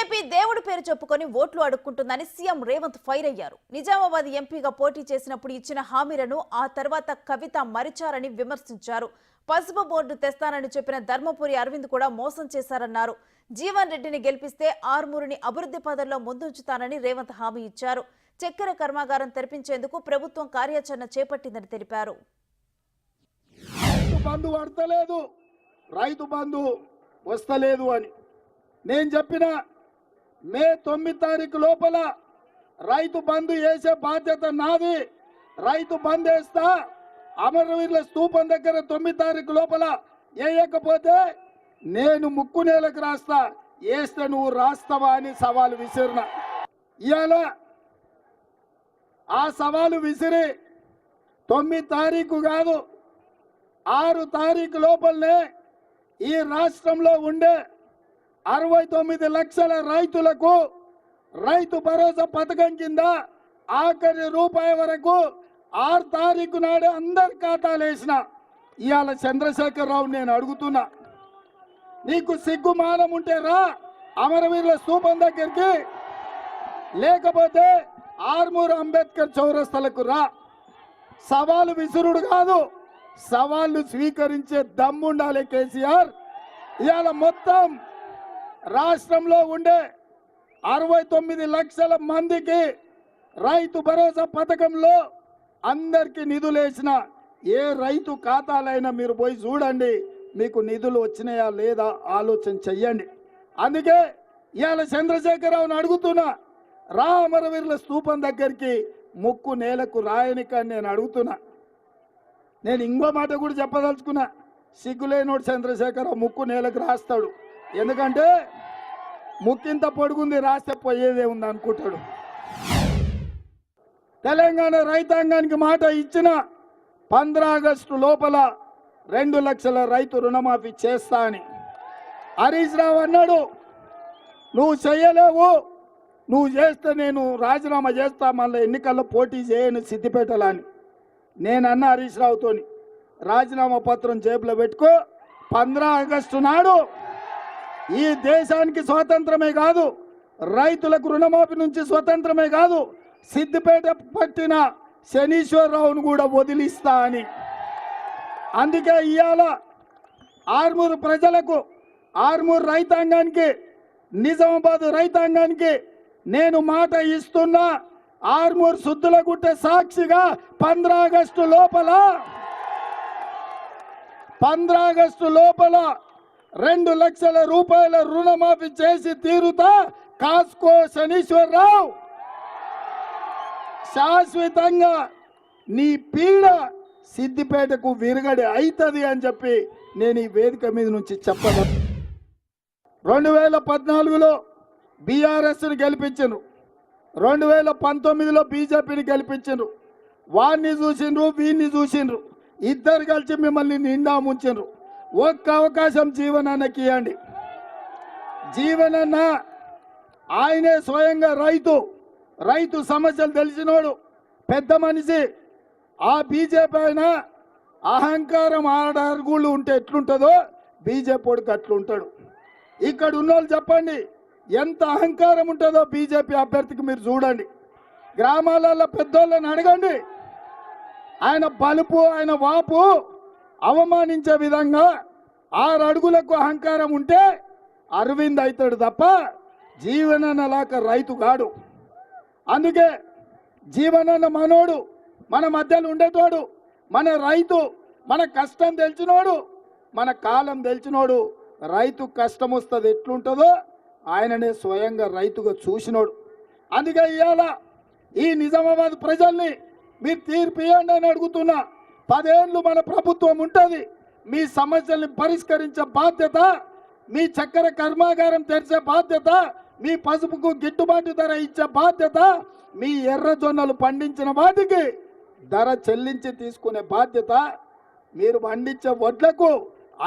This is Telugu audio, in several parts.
బీజేపీ దేవుడి పేరు చెప్పుకొని ఓట్లు అడుక్కుంటుందని సీఎం రేవంత్ ఫైర్ అయ్యారు. నిజామాబాద్ ఎంపీగా పోటీ చేసినప్పుడు ఇచ్చిన హామీలను ఆ తర్వాత కవిత మరిచారని విమర్శించారు. పసుపు బోర్డు తెస్తానని చెప్పిన ధర్మపురి అరవింద్ కూడా మోసం చేశారన్నారు. జీవన్ రెడ్డిని గెలిపిస్తే ఆర్మూరుని అభివృద్ధి పదంలో ముందుంచుతానని రేవంత్ హామీ ఇచ్చారు. చక్కెర కర్మాగారం తెరిపించేందుకు ప్రభుత్వం కార్యాచరణ చేపట్టిందని తెలిపారు. రైతు బంధు వస్తలేదు అని నేను చెప్పిన మే 9 తారీఖు లోపల రైతు బంధు వేసే బాధ్యత నాది. రైతు బంధు వేస్తా. అమరవీరుల స్తూపం దగ్గర 9 తారీఖు లోపల వేయకపోతే నేను ముక్కు నేలకు రాస్తా. వేస్తే నువ్వు రాస్తావా అని సవాలు విసిరిన. ఇవాళ ఆ సవాలు విసిరి 9 తారీఖు కాదు 6 తారీఖు లోపలనే ఈ రాష్ట్రంలో ఉండే 69 లక్షల రైతులకు రైతు భరోసా పథకం కింద ఆఖరి రూపాయి వరకు 6 తారీఖు నాడే అందరి ఖాతాలు వేసిన. ఇవాళ చంద్రశేఖరరావు నేను అడుగుతున్నా, నీకు సిగ్గు మానం ఉంటే రా అమరవీరుల స్తూపం దగ్గరికి, లేకపోతే ఆర్మూరు అంబేద్కర్ చౌరస్తలకు రా. సవాలు విసురుడు కాదు, సవాళ్లు స్వీకరించే దమ్ముండాలి కేసీఆర్. ఇవాళ మొత్తం రాష్ట్రంలో ఉండే 69 లక్షల మందికి రైతు భరోసా పథకంలో అందరికీ నిధులు వేసిన ఏ రైతు ఖాతాలైనా మీరు పోయి చూడండి, మీకు నిధులు వచ్చినాయా లేదా ఆలోచన చెయ్యండి. అందుకే ఇవాళ చంద్రశేఖరరావుని అడుగుతున్నా, రా అమరవీరుల స్తూపం దగ్గరికి ముక్కు నేలకు రాయనికని నేను అడుగుతున్నా. నేను ఇంకో మాట కూడా చెప్పదలుచుకున్నా, సిగ్గులేనోడు చంద్రశేఖరరావు ముక్కు నేలకు రాస్తాడు. ఎందుకంటే ముక్కింత పొడుగుంది, రాస్తే పోయేదే ఉంది అనుకుంటాడు. తెలంగాణ రైతాంగానికి మాట ఇచ్చిన 15 ఆగస్టు లోపల 2 లక్షల రైతు రుణమాఫీ చేస్తా అని హరీష్ రావు అన్నాడు. నువ్వు చేయలేవు, నువ్వు చేస్తే నేను రాజీనామా చేస్తా, మళ్ళీ ఎన్నికల్లో పోటీ చేయను సిద్దిపేటలో అని నేను అన్న హరీష్ రావుతోని. రాజీనామా పత్రం జేబులో పెట్టుకో. 15 ఆగస్టు నాడు ఈ దేశానికి స్వాతంత్రమే కాదు, రైతులకు రుణమాఫీ నుంచి స్వతంత్రమే కాదు, సిద్దిపేట పట్టిన శనీశ్వరరావును కూడా వదిలిస్తా అని. అందుకే ఇవాళ ఆర్మూరు ప్రజలకు, ఆర్మూరు రైతాంగానికి, నిజామాబాద్ రైతాంగానికి నేను మాట ఇస్తున్నా. ఆర్మూరు సుద్దులగుట్ట సాక్షిగా 15 ఆగస్టు లోపల 2 లక్షల రూపాయల రుణమాఫీ చేసి తీరుతా. కాస్కో శనీశ్వరరావు, శాశ్వతంగా నీ పీడ సిద్దిపేటకు విరగడి అవుతుంది అని చెప్పి నేను ఈ వేదిక మీద నుంచి చెప్పను. 2014లో బీఆర్ఎస్ని గెలిపించను, 2019లో బీజేపీని గెలిపించరు. వారిని చూసిండ్రు, వీరిని చూసిండ్రు, ఇద్దరు కలిసి మిమ్మల్ని నిండా ముంచిండ్రు. ఒక్క అవకాశం జీవనన్నకి ఇవ్వండి. జీవనన్న ఆయనే స్వయంగా రైతు సమస్యలు తెలిసినోడు, పెద్ద మనిషి. ఆ బీజేపీ అయినా అహంకారం 6 అడుగులు ఉంటే ఎట్లుంటుందో బీజేపీ వాడికి అట్లుంటాడు. ఇక్కడ ఉన్నోళ్ళు చెప్పండి ఎంత అహంకారం ఉంటుందో బీజేపీ అభ్యర్థికి మీరు చూడండి. గ్రామాలలో పెద్దోళ్ళని అడగండి, ఆయన బలుపు, ఆయన వాపు అవమానించే విధంగా 6 అడుగులకు అహంకారం ఉంటే అరవింద్ అవుతాడు తప్ప జీవనన్నలాక రైతు కాడు. అందుకే జీవనన్న మనోడు, మన మధ్యలో ఉండేటోడు, మన రైతు, మన కష్టం తెలిసినోడు, మన కాలం తెలిసినోడు. రైతు కష్టం వస్తుంది ఎట్లుంటుందో ఆయననే స్వయంగా రైతుగా చూసినోడు. అందుకే ఇవాళ ఈ నిజామాబాద్ ప్రజల్ని మీరు తీర్పు ఇవ్వండి అని అడుగుతున్నా. 10 ఏళ్ళు మన ప్రభుత్వం ఉంటుంది. మీ సమస్యల్ని పరిష్కరించే బాధ్యత, మీ చక్కెర కర్మాగారం తెరిచే బాధ్యత, మీ పసుపుకు గిట్టుబాటు ధర ఇచ్చే బాధ్యత, మీ ఎర్రజొన్నలు పండించిన వాటికి ధర చెల్లించి తీసుకునే బాధ్యత, మీరు పండించే వడ్లకు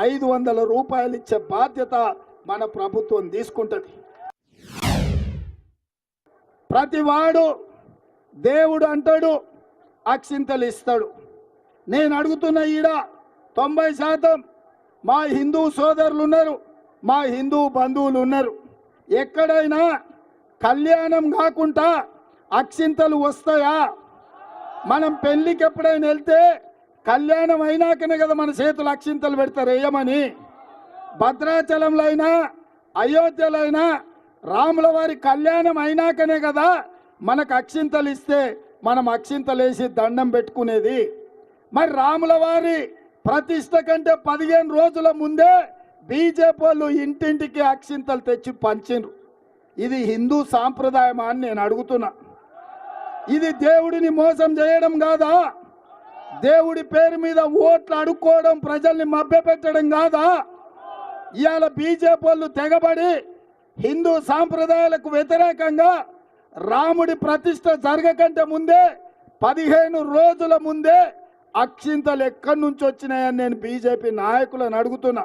500 రూపాయలు ఇచ్చే బాధ్యత మన ప్రభుత్వం తీసుకుంటుంది. ప్రతివాడు దేవుడు అంటాడు, అక్షింతలు ఇస్తాడు. నేను అడుగుతున్న ఈడ 90% మా హిందూ సోదరులు ఉన్నారు, మా హిందూ బంధువులు ఉన్నారు. ఎక్కడైనా కళ్యాణం కాకుండా అక్షింతలు వస్తాయా? మనం పెళ్లికి ఎప్పుడైనా వెళ్తే కళ్యాణం అయినాకనే కదా మన చేతులు అక్షింతలు పెడతారు వేయమని. భద్రాచలంలో అయినా అయోధ్యలో అయినా రాముల వారి కళ్యాణం అయినాకనే కదా మనకు అక్షింతలు ఇస్తే మనం అక్షింతలు వేసి దండం పెట్టుకునేది. మరి రాముల వారి ప్రతిష్ట కంటే 15 రోజుల ముందే బీజేపీ వాళ్ళు ఇంటింటికి అక్షింతలు తెచ్చి పంచిండ్రు. ఇది హిందూ సాంప్రదాయమా అని నేను అడుగుతున్నా. ఇది దేవుడిని మోసం చేయడం కాదా? దేవుడి పేరు మీద ఓట్లు అడుక్కోవడం, ప్రజల్ని మభ్యపెట్టడం కాదా? ఇవాళ బీజేపీ వాళ్ళు తెగబడి హిందూ సాంప్రదాయాలకు వ్యతిరేకంగా రాముడి ప్రతిష్ట జరగకంటే ముందే 15 రోజుల ముందే అక్షింతలు ఎక్కడి నుంచి వచ్చినాయని నేను బీజేపీ నాయకులను అడుగుతున్నా.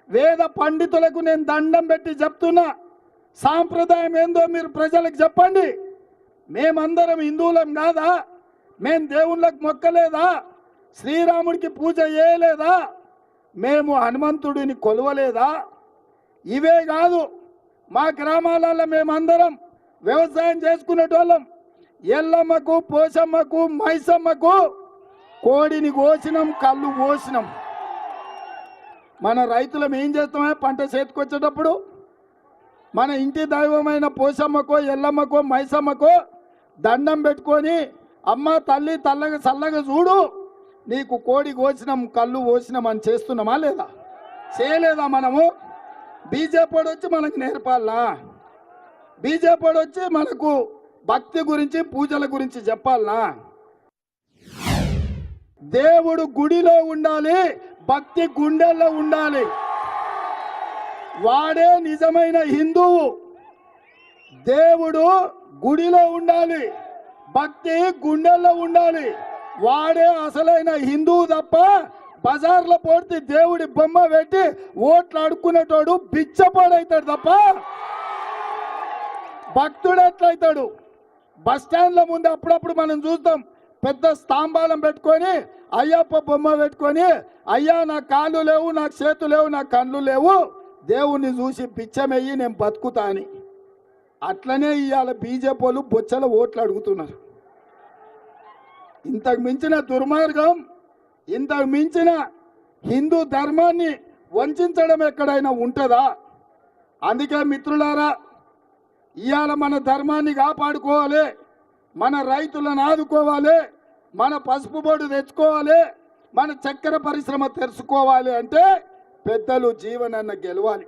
వేద పండితులకు నేను దండం పెట్టి చెప్తున్నా, సాంప్రదాయం ఏందో మీరు ప్రజలకు చెప్పండి. మేమందరం హిందువులం కాదా? మేం దేవుళ్ళకు మొక్కలేదా? శ్రీరాముడికి పూజ చేయలేదా? మేము హనుమంతుడిని కొలవలేదా? ఇవే కాదు, మా గ్రామాలలో మేమందరం వ్యవసాయం చేసుకునేటోళ్ళం. ఎల్లమ్మకు, పోషమ్మకు, మైసమ్మకు కోడిని కోసినాం, కళ్ళు కోసినాం. మన రైతులం ఏం చేస్తామే? పంట చేతికొచ్చేటప్పుడు మన ఇంటి దైవమైన పోషమ్మకో, ఎల్లమ్మకో, మైసమ్మకో దండం పెట్టుకొని, అమ్మ తల్లి తల్లగా చల్లగా చూడు, నీకు కోడి కోసినాం, కళ్ళు కోసినాం అని చేస్తున్నామా లేదా? చేయలేదా మనము? బీజేపీ వచ్చి మనకు నేర్పాలా? బీజేపీ వచ్చి మనకు భక్తి గురించి, పూజల గురించి చెప్పాలనా? దేవుడు గుడిలో ఉండాలి, భక్తి గుండెల్లో ఉండాలి. వాడే నిజమైన హిందువు. దేవుడు గుడిలో ఉండాలి, భక్తి గుండెల్లో ఉండాలి. వాడే అసలైన హిందువు తప్ప బజార్లో పోటీ దేవుడి బొమ్మ పెట్టి ఓట్లు అడుక్కునేటోడు బిచ్చపోడైతాడు తప్ప భక్తుడు ఎట్లయితాడు? బస్ స్టాండ్ల ముందు అప్పుడప్పుడు మనం చూస్తాం, పెద్ద స్తంభాలం పెట్టుకొని అయ్యప్ప బొమ్మ పెట్టుకొని, అయ్యా నా కాళ్ళు లేవు, నాకు చేతులు లేవు, నా కళ్ళు లేవు, దేవుణ్ణి చూసి పిచ్చమెయ్యి నేను బతుకుతా అని. అట్లనే ఇవాళ బీజేపీ వాళ్ళు బొచ్చల ఓట్లు అడుగుతున్నారు. ఇంతకు మించిన దుర్మార్గం, ఇంతకు మించిన హిందూ ధర్మాన్ని వంచడం ఎక్కడైనా ఉంటుందా? అందుకే మిత్రులారా, ఇవాళ మన ధర్మాన్ని కాపాడుకోవాలి, మన రైతులను ఆదుకోవాలి, మన పసుపు బోర్డు తెచ్చుకోవాలి, మన చక్కెర పరిశ్రమ తెరుచుకోవాలి అంటే పెద్దలు జీవనన్న గెలవాలి.